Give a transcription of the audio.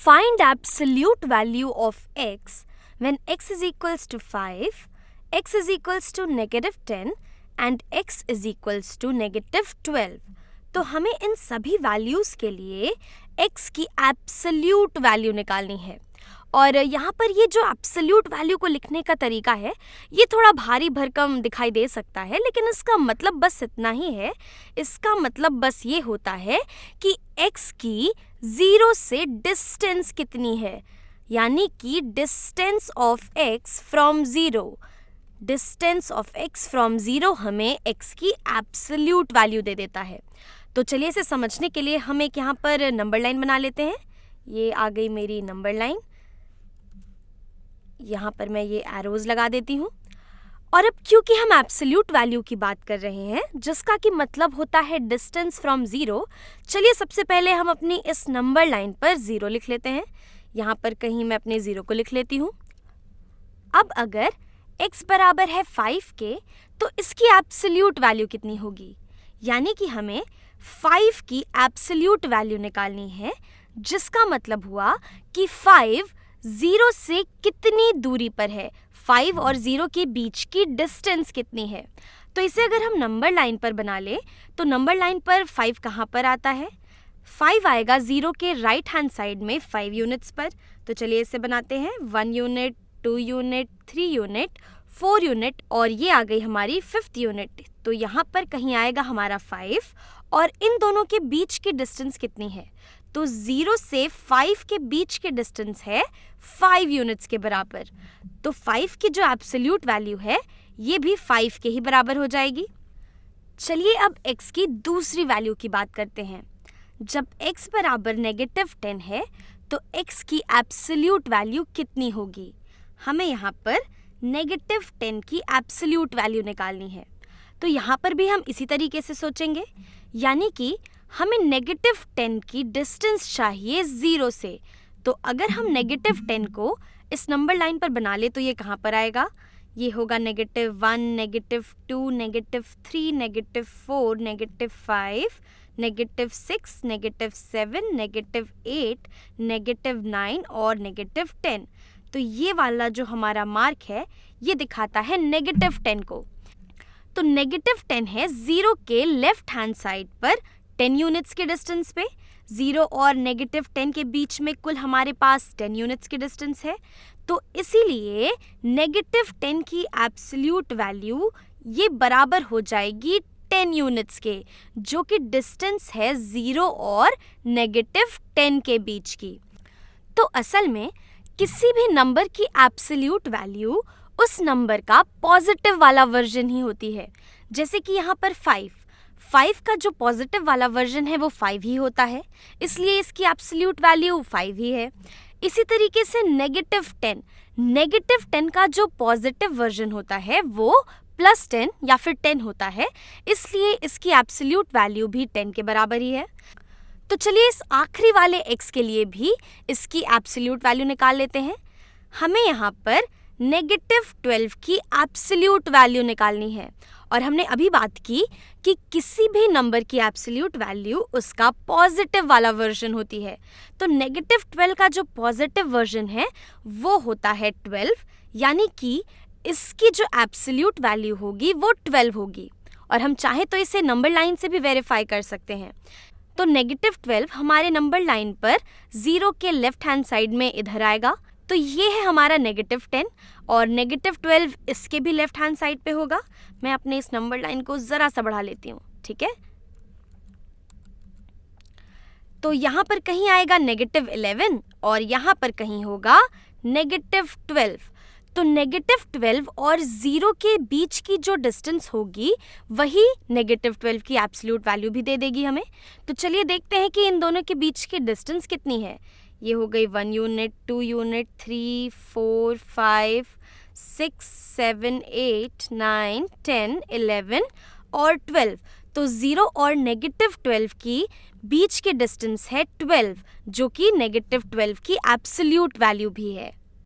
Find absolute value of x when x is equals to 5, x is equals to -10 and x is equals to -12. तो हमें इन सभी values के लिए x की absolute value निकालनी है। और यहाँ पर ये जो एब्सोल्यूट वैल्यू को लिखने का तरीका है ये थोड़ा भारी भरकम दिखाई दे सकता है, लेकिन इसका मतलब बस इतना ही है। इसका मतलब बस ये होता है कि x की 0 से डिस्टेंस कितनी है, यानी कि distance of x from 0। Distance of x from 0 हमें x की एब्सोल्यूट वैल्यू दे देता है। तो चलिए इसे समझने के लिए हम एक यहाँ पर नंबर लाइन बना लेते हैं। ये आ गई मेरी नंबर लाइन, यहाँ पर मैं ये एरोज लगा देती हूँ। और अब क्योंकि हम एब्सोल्यूट वैल्यू की बात कर रहे हैं जिसका कि मतलब होता है डिस्टेंस फ्रॉम 0, चलिए सबसे पहले हम अपनी इस नंबर लाइन पर 0 लिख लेते हैं। यहाँ पर कहीं मैं अपने 0 को लिख लेती हूँ। अब अगर x बराबर है 5 के तो इसकी एब्सोल्यूट वैल्यू कितनी होगी, यानी कि हमें 5 की एब्सोल्यूट वैल्यू निकालनी है, जिसका मतलब हुआ कि 5 0 से कितनी दूरी पर है, 5 और 0 के बीच की डिस्टेंस कितनी है। तो इसे अगर हम नंबर लाइन पर बना ले तो नंबर लाइन पर 5 कहाँ पर आता है, 5 आएगा 0 के राइट हैंड साइड में 5 यूनिट्स पर। तो चलिए इसे बनाते हैं, 1 यूनिट, 2 यूनिट, 3 यूनिट, 4 यूनिट और ये आ गई हमारी 5th यूनिट। तो यहाँ पर कहीं आएगा हमारा 5 और इन दोनों के बीच की डिस्टेंस कितनी है, तो 0 से 5 के बीच की डिस्टेंस है 5 यूनिट्स के बराबर। तो 5 की जो एब्सोल्यूट वैल्यू है ये भी 5 के ही बराबर हो जाएगी। चलिए अब x की दूसरी वैल्यू की बात करते हैं। जब x बराबर -10 है तो x की एब्सोल्यूट वैल्यू कितनी होगी, हमें यहाँ पर -10 की एब्सोल्यूट वैल्यू निकालनी है। तो यहाँ पर भी हम इसी तरीके से सोचेंगे, यानी कि हमें -10 की डिस्टेंस चाहिए 0 से। तो अगर हम -10 को इस नंबर लाइन पर बना ले तो ये कहाँ पर आएगा, ये होगा -1, -2, -3, -4, -5, -6, -7, -8, -9 और -10। तो ये वाला जो हमारा मार्क है ये दिखाता है -10 को। तो -10 है 0 के लेफ्ट हैंड साइड पर 10 यूनिट्स के डिस्टेंस पे। 0 और -10 के बीच में कुल हमारे पास 10 यूनिट्स की डिस्टेंस है। तो इसीलिए -10 की एब्सोल्यूट वैल्यू ये बराबर हो जाएगी 10 यूनिट्स के, जो कि डिस्टेंस है 0 और -10 के बीच की। तो असल में किसी भी नंबर की एब्सोल्यूट वैल्यू उस नंबर का पॉजिटिव वाला वर्जन ही होती है। जैसे कि यहाँ पर 5 का जो पॉजिटिव वाला वर्जन है वो 5 ही होता है, इसलिए इसकी एब्सोल्यूट वैल्यू 5 ही है। इसी तरीके से -10 का जो पॉजिटिव वर्जन होता है वो +10 या फिर 10 होता है, इसलिए इसकी एब्सोल्यूट वैल्यू भी 10 के बराबर ही है। तो चलिए इस आखिरी वाले x के लिए भी इसकी एब्सोल्यूट वैल्यू निकाल लेते हैं। हमें यहाँ पर -12 की एब्सोल्यूट वैल्यू निकालनी है और हमने अभी बात की कि किसी भी नंबर की एब्सोल्यूट वैल्यू उसका पॉजिटिव वाला वर्जन होती है। तो -12 का जो पॉजिटिव वर्जन है वो होता है 12, यानी कि इसकी जो एब्सोल्यूट वैल्यू होगी वो 12 होगी। और हम चाहे तो इसे नंबर लाइन से भी वेरीफाई कर सकते हैं। तो -12 हमारे नंबर लाइन पर 0 के लेफ्ट हैंड साइड में इधर आएगा, तो ये है हमारा -10 और -12 इसके भी लेफ्ट हैंड साइड पे होगा। मैं अपने इस नंबर लाइन को ज़रा सा बढ़ा लेती हूँ, ठीक है। तो यहाँ पर कहीं आएगा -11 और यहाँ पर कहीं होगा -12। तो -12 और 0 के बीच की जो डिस्टेंस होगी वही -12 की एब्सोल्यूट वैल्यू भी दे देगी हमें। तो चलिए देखते हैं कि इन दोनों के बीच की डिस्टेंस कितनी है। ये हो गई 1 यूनिट, 2 यूनिट, 3, 4, 5, 6, 7, 8, 9, 10, 11 और 12। तो 0 और -12 की बीच की डिस्टेंस है 12, जो कि -12 की एब्सोल्यूट वैल्यू भी है।